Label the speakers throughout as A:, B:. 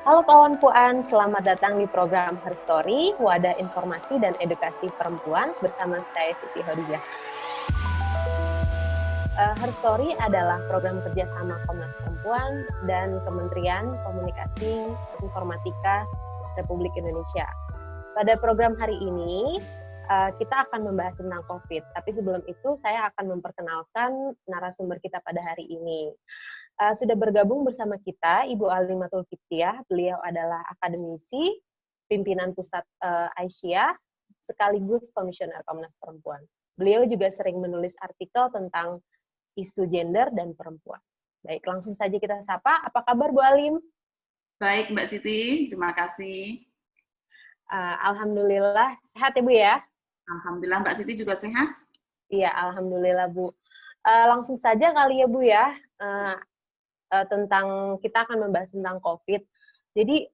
A: Halo kawan Puan, selamat datang di program Her Story, wadah informasi dan edukasi perempuan bersama saya Siti Hodijah. Her Story adalah program kerjasama Komnas Perempuan dan Kementerian Komunikasi Informatika Republik Indonesia. Pada program hari ini, kita akan membahas tentang COVID, tapi sebelum itu saya akan memperkenalkan narasumber kita pada hari ini. Sudah bergabung bersama kita Ibu Alimatul Kiptiah. Beliau adalah akademisi, pimpinan pusat Aisyah, sekaligus komisioner Komnas Perempuan. Beliau juga sering menulis artikel tentang isu gender dan perempuan. Baik, langsung saja kita sapa. Apa kabar Bu Alim?
B: Baik Mbak Siti, terima kasih.
A: Alhamdulillah, sehat ya Bu ya?
B: Alhamdulillah Mbak Siti juga sehat?
A: Iya, alhamdulillah Bu. Langsung saja kali ya Bu ya, tentang kita akan membahas tentang COVID. Jadi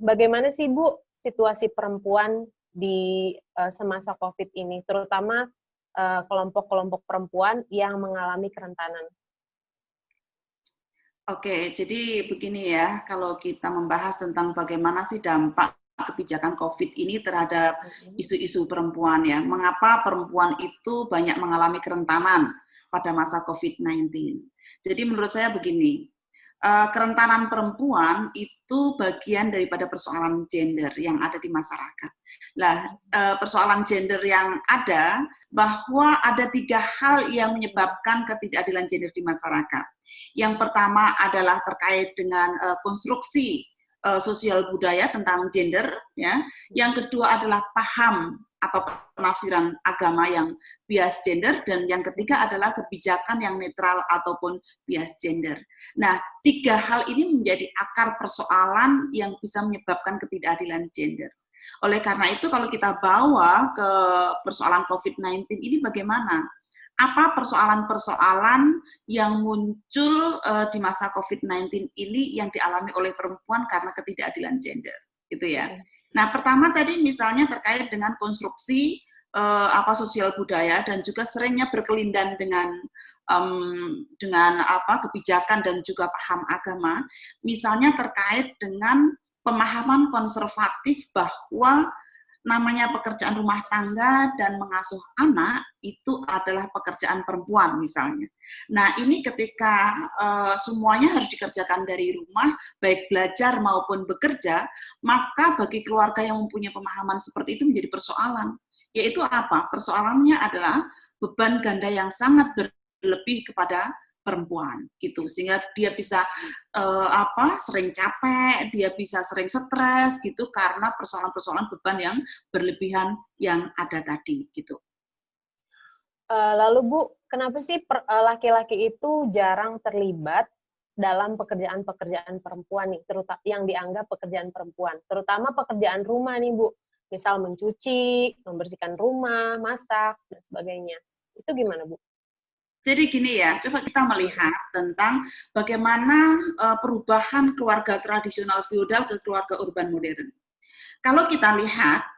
A: bagaimana sih Bu situasi perempuan di semasa COVID ini, terutama kelompok-kelompok perempuan yang mengalami kerentanan?
B: Oke, jadi begini ya, kalau kita membahas tentang bagaimana sih dampak kebijakan COVID ini terhadap isu-isu perempuan ya, mengapa perempuan itu banyak mengalami kerentanan pada masa COVID-19. Jadi menurut saya begini, kerentanan perempuan itu bagian daripada persoalan gender yang ada di masyarakat. Nah, persoalan gender yang ada, bahwa ada 3 hal yang menyebabkan ketidakadilan gender di masyarakat. Yang pertama adalah terkait dengan konstruksi sosial budaya tentang gender, ya. Yang kedua adalah paham atau penafsiran agama yang bias gender, dan yang ketiga adalah kebijakan yang netral ataupun bias gender. Nah, 3 hal ini menjadi akar persoalan yang bisa menyebabkan ketidakadilan gender. Oleh karena itu, kalau kita bawa ke persoalan COVID-19 ini bagaimana? Apa persoalan-persoalan yang muncul di masa COVID-19 ini yang dialami oleh perempuan karena ketidakadilan gender, gitu ya. Nah, pertama tadi misalnya terkait dengan konstruksi sosial budaya dan juga seringnya berkelindan dengan kebijakan dan juga paham agama, misalnya terkait dengan pemahaman konservatif bahwa namanya pekerjaan rumah tangga dan mengasuh anak itu adalah pekerjaan perempuan misalnya. Nah, ini ketika semuanya harus dikerjakan dari rumah, baik belajar maupun bekerja, maka bagi keluarga yang mempunyai pemahaman seperti itu menjadi persoalan. Yaitu apa? Persoalannya adalah beban ganda yang sangat berlebih kepada perempuan gitu, sehingga dia bisa sering capek, dia bisa sering stres gitu karena persoalan-persoalan beban yang berlebihan yang ada tadi gitu.
A: Lalu Bu, kenapa sih laki-laki itu jarang terlibat dalam pekerjaan-pekerjaan perempuan nih, terutama yang dianggap pekerjaan perempuan, terutama pekerjaan rumah nih Bu, misal mencuci, membersihkan rumah, masak dan sebagainya. Itu gimana Bu?
B: Jadi gini ya, coba kita melihat tentang bagaimana perubahan keluarga tradisional feodal ke keluarga urban modern. Kalau kita lihat,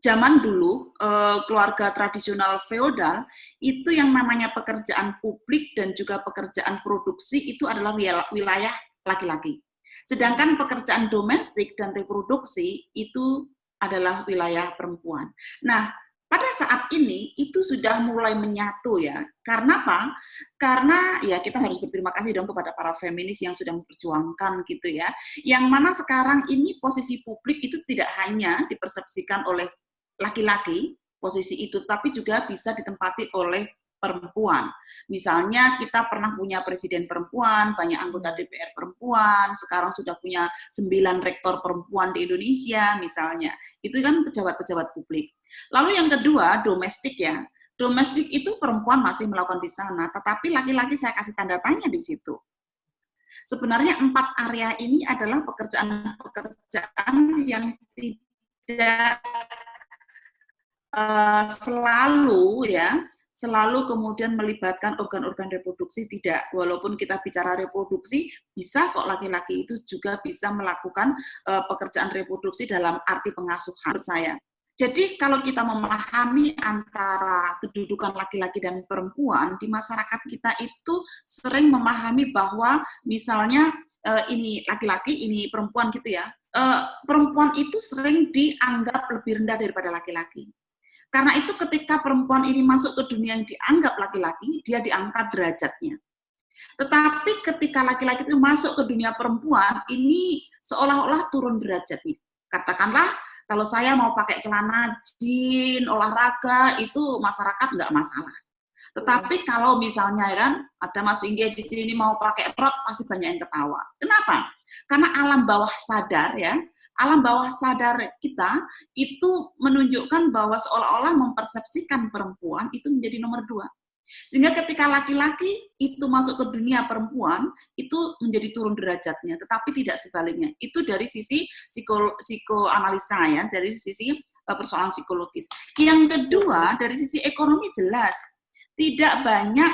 B: zaman dulu keluarga tradisional feodal itu yang namanya pekerjaan publik dan juga pekerjaan produksi itu adalah wilayah laki-laki. Sedangkan pekerjaan domestik dan reproduksi itu adalah wilayah perempuan. Nah, pada saat ini itu sudah mulai menyatu ya. Karena apa? Karena ya kita harus berterima kasih dong kepada para feminis yang sudah memperjuangkan gitu ya. Yang mana sekarang ini posisi publik itu tidak hanya dipersepsikan oleh laki-laki posisi itu, tapi juga bisa ditempati oleh perempuan. Misalnya kita pernah punya presiden perempuan, banyak anggota DPR perempuan, sekarang sudah punya 9 rektor perempuan di Indonesia misalnya. Itu kan pejabat-pejabat publik. Lalu yang kedua, domestik ya. Domestik itu perempuan masih melakukan di sana, tetapi laki-laki saya kasih tanda tanya di situ. Sebenarnya 4 area ini adalah pekerjaan-pekerjaan yang tidak selalu kemudian melibatkan organ-organ reproduksi, tidak. Walaupun kita bicara reproduksi, bisa kok laki-laki itu juga bisa melakukan pekerjaan reproduksi dalam arti pengasuhan, menurut saya. Jadi kalau kita memahami antara kedudukan laki-laki dan perempuan di masyarakat kita itu sering memahami bahwa misalnya ini laki-laki, ini perempuan gitu ya. Perempuan itu sering dianggap lebih rendah daripada laki-laki. Karena itu ketika perempuan ini masuk ke dunia yang dianggap laki-laki, dia diangkat derajatnya. Tetapi ketika laki-laki itu masuk ke dunia perempuan, ini seolah-olah turun derajatnya. Katakanlah, kalau saya mau pakai celana jeans, olahraga, itu masyarakat nggak masalah. Tetapi kalau misalnya kan ada Mas Inge di sini mau pakai rok, pasti banyak yang ketawa. Kenapa? Karena alam bawah sadar ya, alam bawah sadar kita itu menunjukkan bahwa seolah-olah mempersepsikan perempuan itu menjadi nomor 2. Sehingga ketika laki-laki itu masuk ke dunia perempuan, itu menjadi turun derajatnya, tetapi tidak sebaliknya. Itu dari sisi psikoanalisa ya, dari sisi persoalan psikologis. Yang kedua, dari sisi ekonomi jelas. Tidak banyak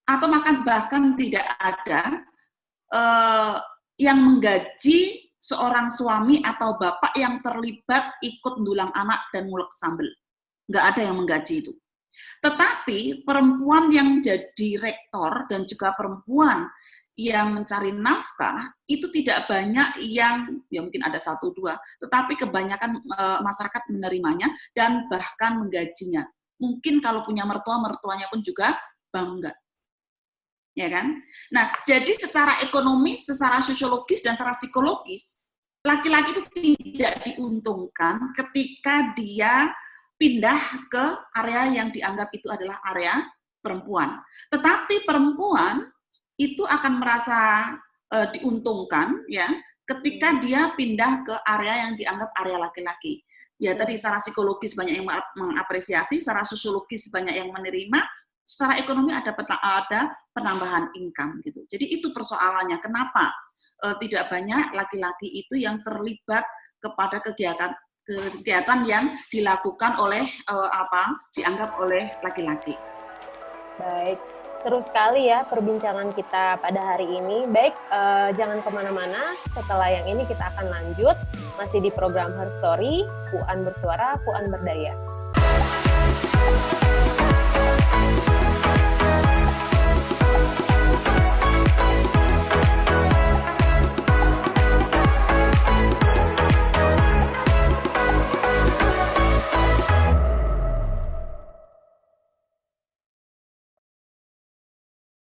B: atau bahkan tidak ada yang menggaji seorang suami atau bapak yang terlibat ikut ndulang anak dan ngulek sambel. Nggak ada yang menggaji itu. Tetapi perempuan yang jadi rektor dan juga perempuan yang mencari nafkah itu tidak banyak yang, ya mungkin ada 1-2, tetapi kebanyakan masyarakat menerimanya dan bahkan menggajinya. Mungkin kalau punya mertua, mertuanya pun juga bangga. Ya kan? Nah, jadi secara ekonomis, secara sosiologis, dan secara psikologis, laki-laki itu tidak diuntungkan ketika dia pindah ke area yang dianggap itu adalah area perempuan. Tetapi perempuan itu akan merasa diuntungkan ya ketika dia pindah ke area yang dianggap area laki-laki. Ya tadi secara psikologis banyak yang mengapresiasi, secara sosiologis banyak yang menerima, secara ekonomi ada penambahan income gitu. Jadi itu persoalannya, kenapa tidak banyak laki-laki itu yang terlibat kepada kegiatan yang dilakukan oleh dianggap oleh laki-laki.
A: Baik, seru sekali ya perbincangan kita pada hari ini. Baik, jangan kemana-mana. Setelah yang ini kita akan lanjut masih di program Her Story, Puan Bersuara, Puan Berdaya.